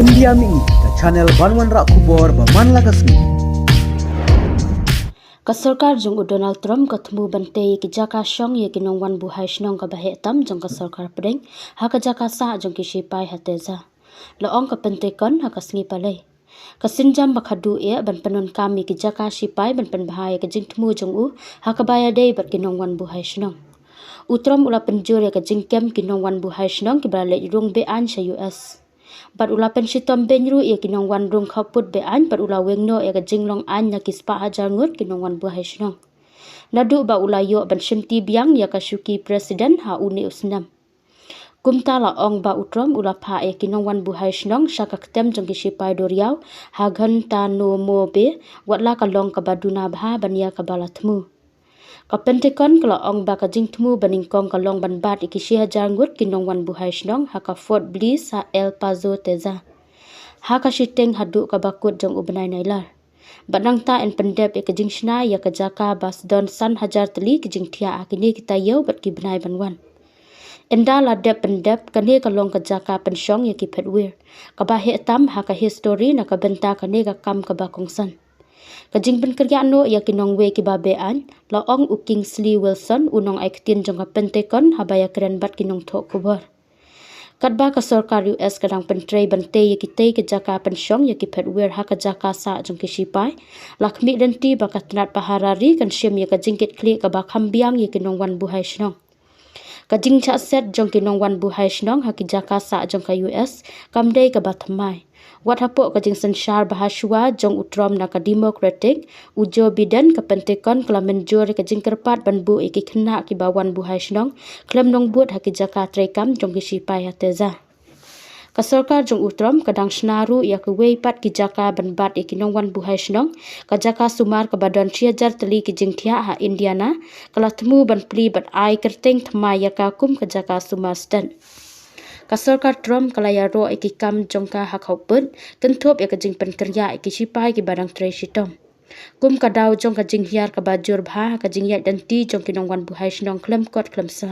India mi ke channel Banwan Rak Kubor Baman Lagasni. Ka sarkar jong Donald Trump ka thmu bante ki jaka shong ye kinong wan bu hai shnong ka bahe tam jong ka sarkar preng ha ka jaka sa jong ki sipai hateza la ong ka pente kon ha ka sngi palai ka sinjam bakhadu e ban panon kami ki jaka sipai ban pan bahai ka jing thmu jong u ha ka baya dei bat kinong wan bu hai shnong utram ula penjure ka jing kem kinong wan bu hai shnong ki bale rung be an sa US bat ula penshitom benru ye kinong wan rung khaput be an bat ula wengno ye ka jinglong an na kispa hajar ngut kinong wan bu hai shnong nadu ba ula yo ban shimti biang ya ka shuki president ha uni usnam kumta la ong ba utrom ula pha e kinong wan bu hai shnong shaka ktem jong ki sipai doriaw ha ghan ta no mo be watla ka long ka baduna bha bania ka balathmu ka pentekon kala ong ba ka jingthmu baning kong ka long ban bat ikisi hajar ngut kinong wan bu hai shnong ha ka Fort Bliss ha El Paso teza ha ka shiteng hadu ka bakut jong ubnai nailar banang ta en pendep e ka jingshna ya ka jaka bas don san hajar teli ki jingthia akini kita yau bat ki bnai banwan enda la dep pendep kane ka long ka jaka penshong ya ki phetwir ka ba he tam ha ka history na ka benta kane ka kam ka ba kongsan kajing ben kerja no ya kinong we ki babe an la ong u Kingsley Wilson unong aiktin jong ka pentekon habaya keren bat kinong thok kubor kadba ka sarkar US kadang pentrei bante ya ki tei ke jaka penshong ya ki phetwir ha ka jaka sa jong ki sipai lakmi denti bakatnat paharari kan shem ya ka jingkit kli ka ba khambiang ya kinong wan bu hai shnong kajing cha set jong kinong wan bu hai shnong ha ki jaka sa jong ka US kamdei ka ba thamai wat hapo kajing sanshar bahasua jong utrom na ka democratic ujo bidan ka pentekon kala menjur ka jing kerpat banbu iki khna ki bawan bu hai shnong klem nong but ha ki jaka trekam jong ki sipai hateza ka sarkar jong utrom kadang snaru ya ka wei pat ki jaka ban bat iki nong wan bu hai shnong ka jaka sumar ka badon chiajar teli ki jing thia ha Indiana kala thmu ban pli bat ai kerteng thma ya ka kum ka jaka sumar stan ka sarkar Trump kalaya ro iki kam jongka hak hoput tenthop ya ka jing pen kerja iki sipai ki barang trei sitom kum ka daw jong ka jing hiar ka bajur bha ka jing ya dan ti jong kinong wan bu hai shnong klem kot klem sa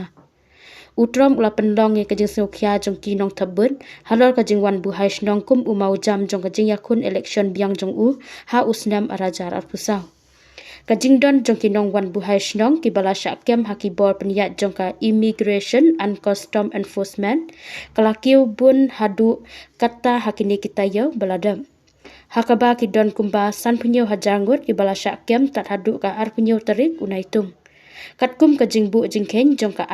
utrom ula pendong ye ka jing sokhya jong ki nong thabut halor ka jing wan bu hai shnong kum umau jam jong ka jing yakun election biang jong u ha usnam arajar arpusau kajing don jong kinong wan bu hai shnong ki bala syakem haki bor penyat jong ka immigration and custom enforcement kala kiu bun hadu kata hakini kita yo baladam hakaba ki don kumba san punyo hajangut ki bala syakem tat hadu ka ar punyo tarik unai tung katkum kajing bu jing khen jong ka